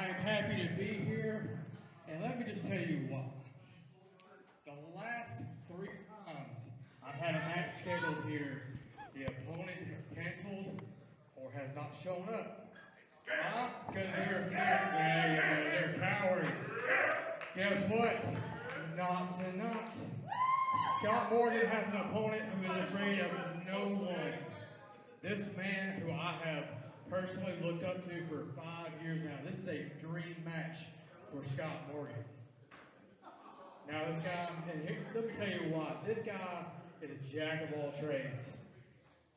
I am happy to be here, and let me just tell you why. The last 3 times I've had a match scheduled here, the opponent has canceled or has not shown up. Because they're cowards. Guess what? Not tonight. Scott Morgan has an opponent who is afraid of no one. This man who I have personally looked up to for 5 years now. This is a dream match for Scott Morgan. Now this guy, and here, let me tell you why. This guy is a jack of all trades.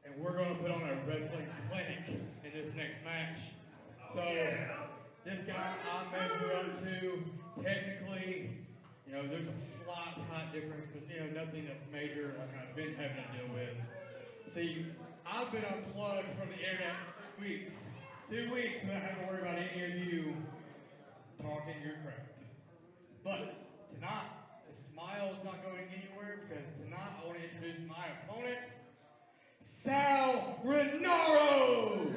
And we're going to put on a wrestling clinic in this next match. So this guy I measure up to, technically, you know, there's a slight height difference, but you know, nothing that's major like I've been having to deal with. See, I've been unplugged from the internet for 2 weeks. 2 weeks without having to worry about any of you talking your crap. But tonight, the smile's not going anywhere because tonight I want to introduce my opponent, Sal Rinauro!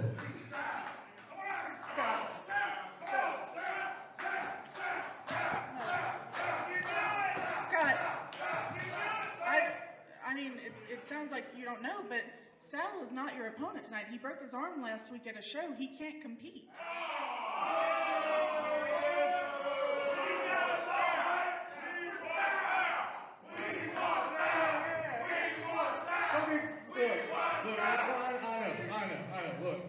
I mean, it sounds like you don't know, but Sal is not your opponent tonight. He broke his arm last week at a show. He can't compete. I know. Look,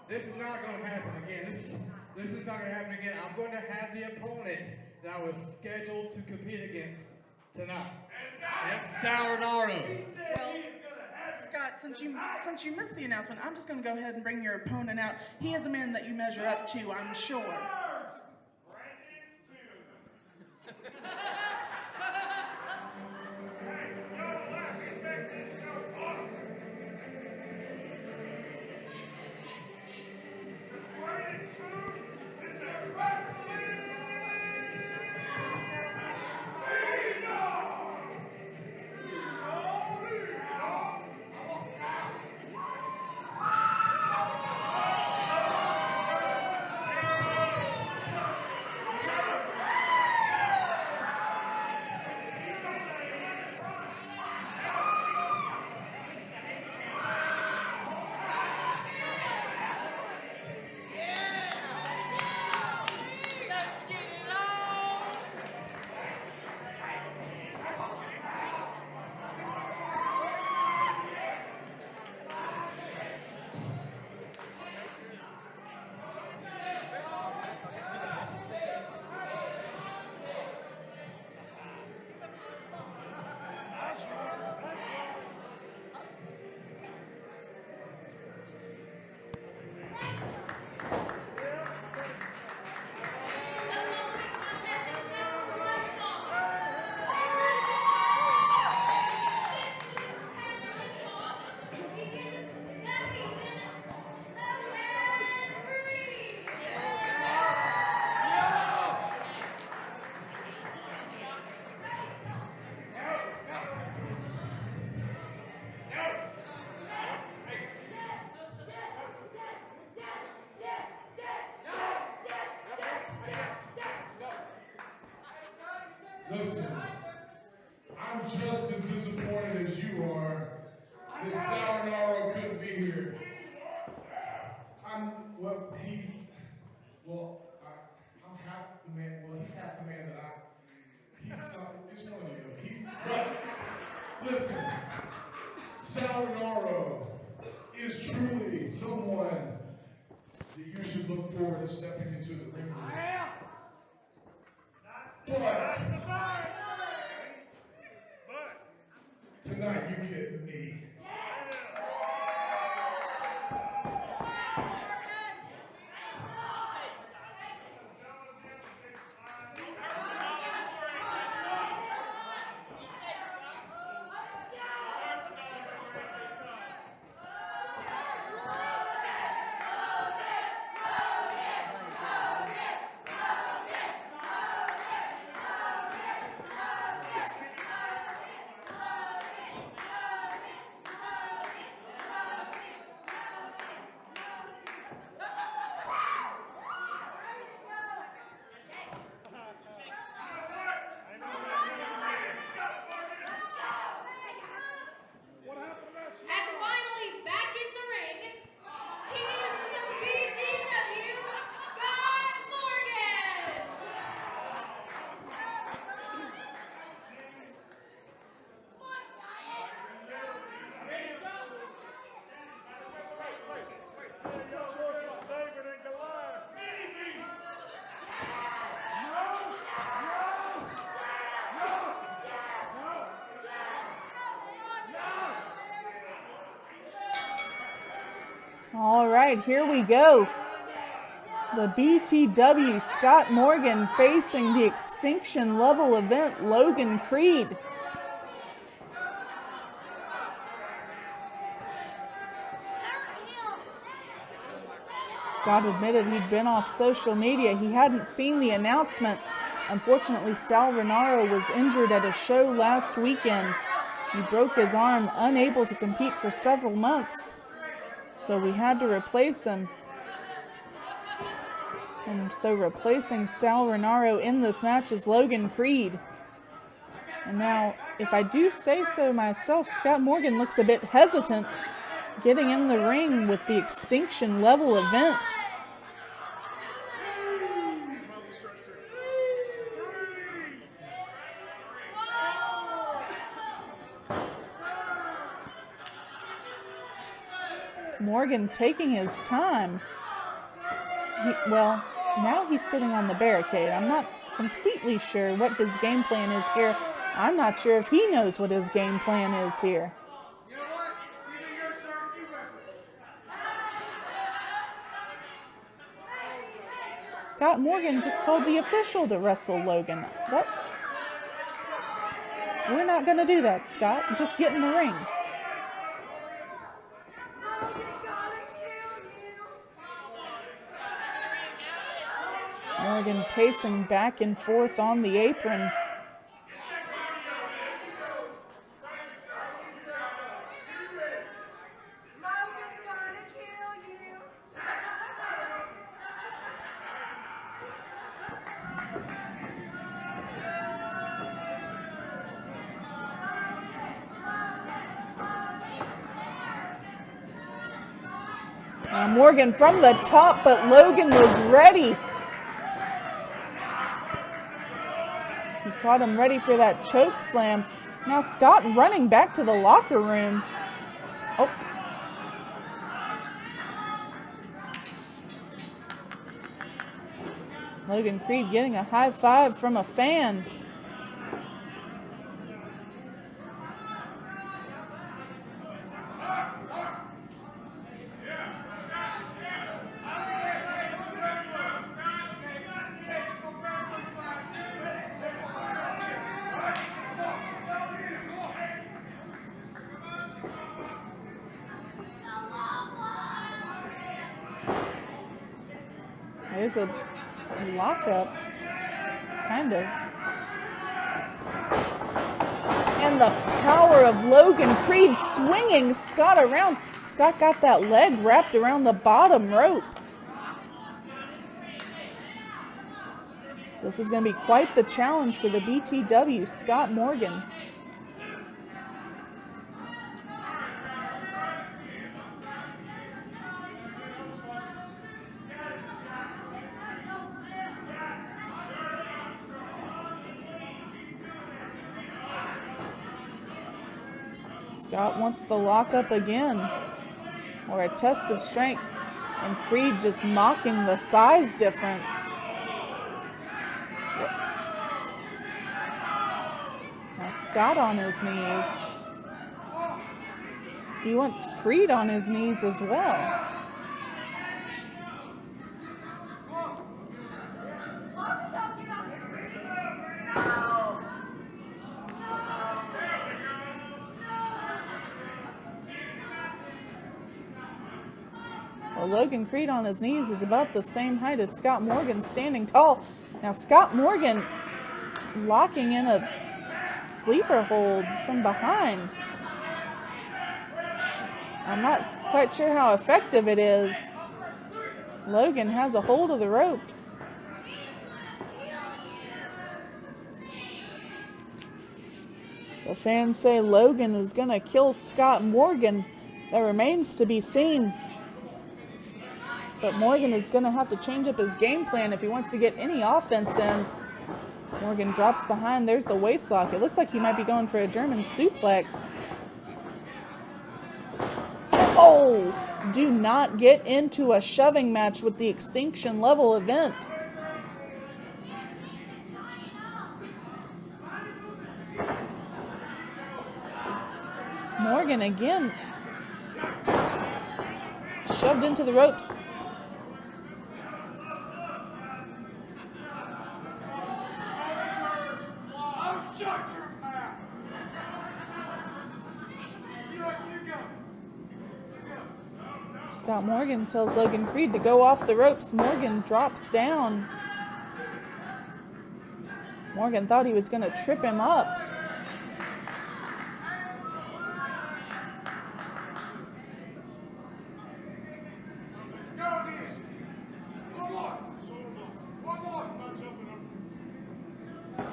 this is not going to happen again. This is not going to happen again. I'm going to have the opponent that I was scheduled to compete against tonight. That's Sal Rinauro. Well, Scott, since you missed the announcement, I'm just going to go ahead and bring your opponent out. He is a man that you measure up to, I'm sure. Listen, I'm just as disappointed as you are that Sal Rinauro couldn't be here. I'm half the man, well, he's half the man that it's one of the other. But listen, Sal Rinauro is truly someone that you should look forward to stepping into the ring with. But tonight you get me. All right, here we go. The BTW Scott Morgan facing the extinction level event Logan Creed. Scott admitted he'd been off social media. He hadn't seen the announcement. Unfortunately, Sal Rinauro was injured at a show last weekend. He broke his arm, unable to compete for several months. So we had to replace him. And so replacing Sal Rinauro in this match is Logan Creed. And now, if I do say so myself, Scott Morgan looks a bit hesitant getting in the ring with the extinction level event. Morgan taking his time. Well, now he's sitting on the barricade. I'm not completely sure what his game plan is here. I'm not sure if he knows what his game plan is here. Scott Morgan just told the official to wrestle Logan. We're not going to do that, Scott. Just get in the ring. Morgan pacing back and forth on the apron. Morgan from the top, but Logan was ready. He caught him ready for that choke slam. Now Scott running back to the locker room. Oh. Logan Creed getting a high five from a fan. There's a lockup, kind of. And the power of Logan Creed swinging Scott around. Scott got that leg wrapped around the bottom rope. This is going to be quite the challenge for the BTW, Scott Morgan. Scott wants the lockup again, or a test of strength, and Creed just mocking the size difference. Now Scott on his knees. He wants Creed on his knees as well. Logan Creed on his knees is about the same height as Scott Morgan, standing tall. Now Scott Morgan locking in a sleeper hold from behind. I'm not quite sure how effective it is. Logan has a hold of the ropes. The fans say Logan is going to kill Scott Morgan. That remains to be seen. But Morgan is going to have to change up his game plan if he wants to get any offense in. Morgan drops behind. There's the waist lock. It looks like he might be going for a German suplex. Oh! Do not get into a shoving match with the extinction level event. Morgan again shoved into the ropes. Scott Morgan tells Logan Creed to go off the ropes. Morgan drops down. Morgan thought he was going to trip him up.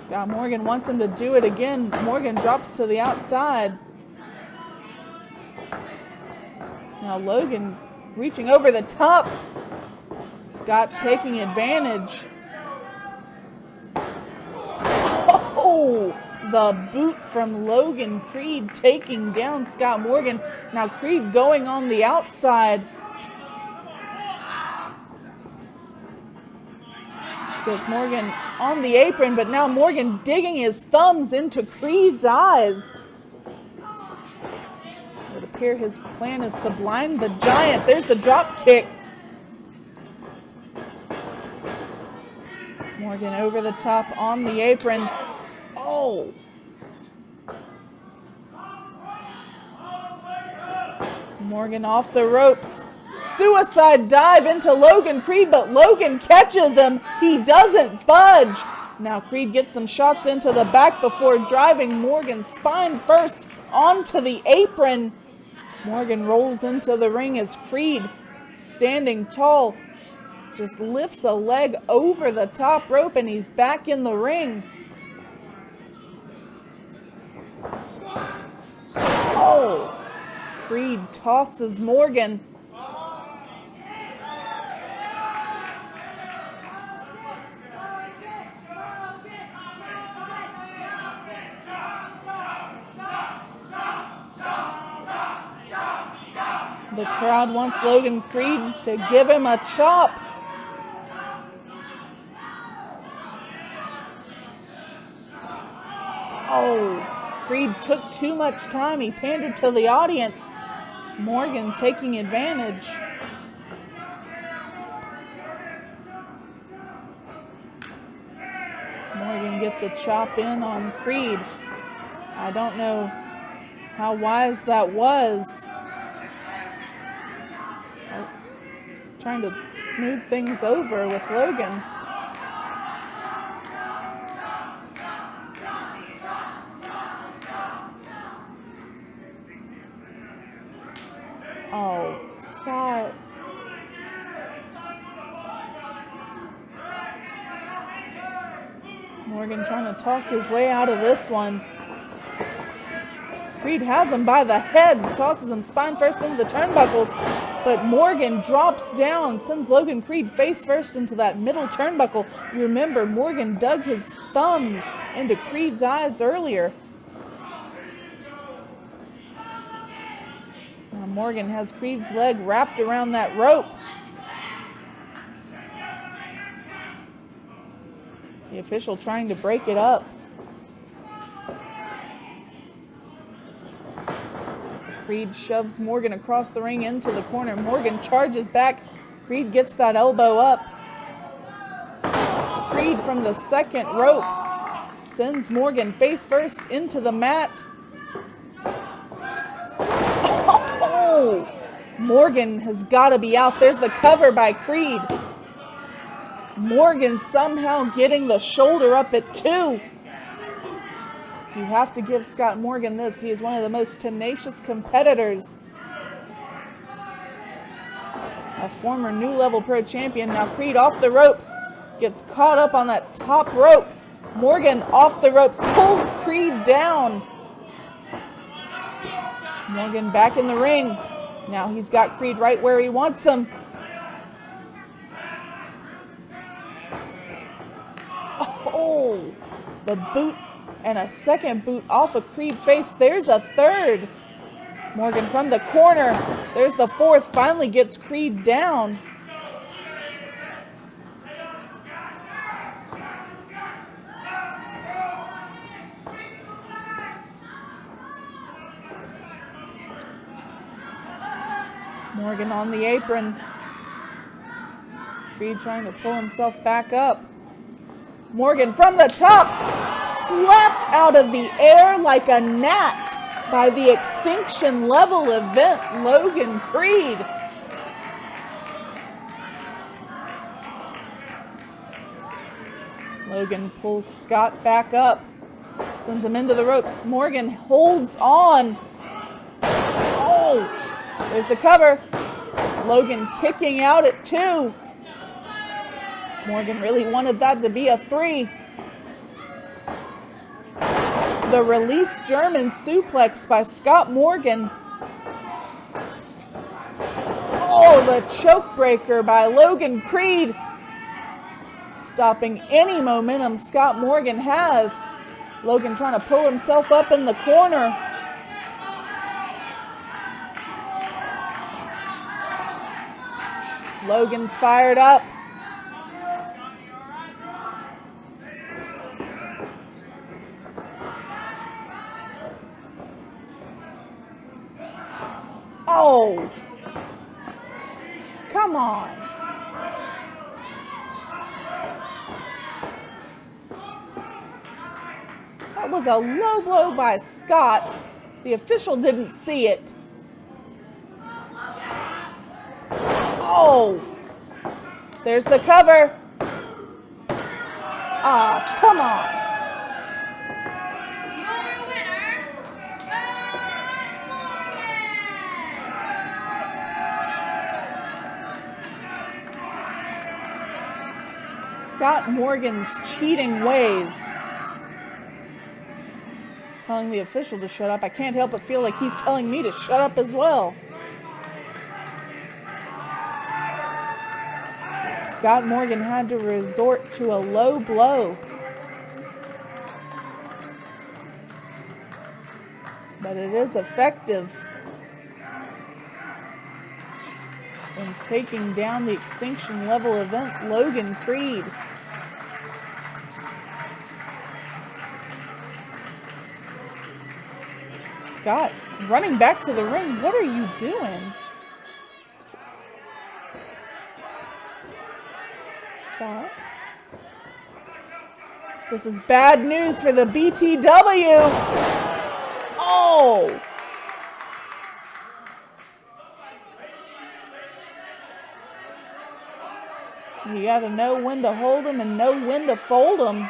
Scott Morgan wants him to do it again. Morgan drops to the outside. Now Logan reaching over the top. Scott taking advantage. Oh, the boot from Logan Creed taking down Scott Morgan. Now Creed going on the outside. Gets Morgan on the apron, but now Morgan digging his thumbs into Creed's eyes. It would appear his plan is to blind the Giant. There's the drop kick. Morgan over the top on the apron. Oh. Morgan off the ropes. Suicide dive into Logan Creed, but Logan catches him. He doesn't budge. Now Creed gets some shots into the back before driving Morgan spine first onto the apron. Morgan rolls into the ring as Creed, standing tall, just lifts a leg over the top rope and he's back in the ring. Oh! Creed tosses Morgan. The crowd wants Logan Creed to give him a chop. Oh, Creed took too much time. He pandered to the audience. Morgan taking advantage. Morgan gets a chop in on Creed. I don't know how wise that was. Trying to smooth things over with Logan. Oh, Scott. Morgan trying to talk his way out of this one. Creed has him by the head, tosses him spine first into the turnbuckles, but Morgan drops down, sends Logan Creed face first into that middle turnbuckle. You remember, Morgan dug his thumbs into Creed's eyes earlier. Now Morgan has Creed's leg wrapped around that rope. The official trying to break it up. Creed shoves Morgan across the ring into the corner. Morgan charges back. Creed gets that elbow up. Creed from the second rope sends Morgan face first into the mat. Oh! Morgan has got to be out. There's the cover by Creed. Morgan somehow getting the shoulder up at 2. You have to give Scott Morgan this. He is one of the most tenacious competitors. A former New Level Pro champion. Now Creed off the ropes. Gets caught up on that top rope. Morgan off the ropes. Pulls Creed down. Morgan back in the ring. Now he's got Creed right where he wants him. Oh, the boot. And a second boot off of Creed's face. There's a third. Morgan from the corner. There's the fourth. Finally gets Creed down. Morgan on the apron. Creed trying to pull himself back up. Morgan from the top, slapped out of the air like a gnat by the Extinction Level event, Logan Creed. Logan pulls Scott back up, sends him into the ropes. Morgan holds on. Oh, there's the cover. Logan kicking out at 2. Morgan really wanted that to be a 3. The release German suplex by Scott Morgan. Oh, the choke breaker by Logan Creed. Stopping any momentum Scott Morgan has. Logan trying to pull himself up in the corner. Logan's fired up. Oh, come on. That was a low blow by Scott. The official didn't see it. Oh, there's the cover. Ah, come on. Scott Morgan's cheating ways. Telling the official to shut up. I can't help but feel like he's telling me to shut up as well. Scott Morgan had to resort to a low blow. But it is effective in taking down the Extinction Level event, Logan Creed. Scott running back to the ring. What are you doing? Scott. This is bad news for the BTW. Oh! You got to know when to hold them and know when to fold them.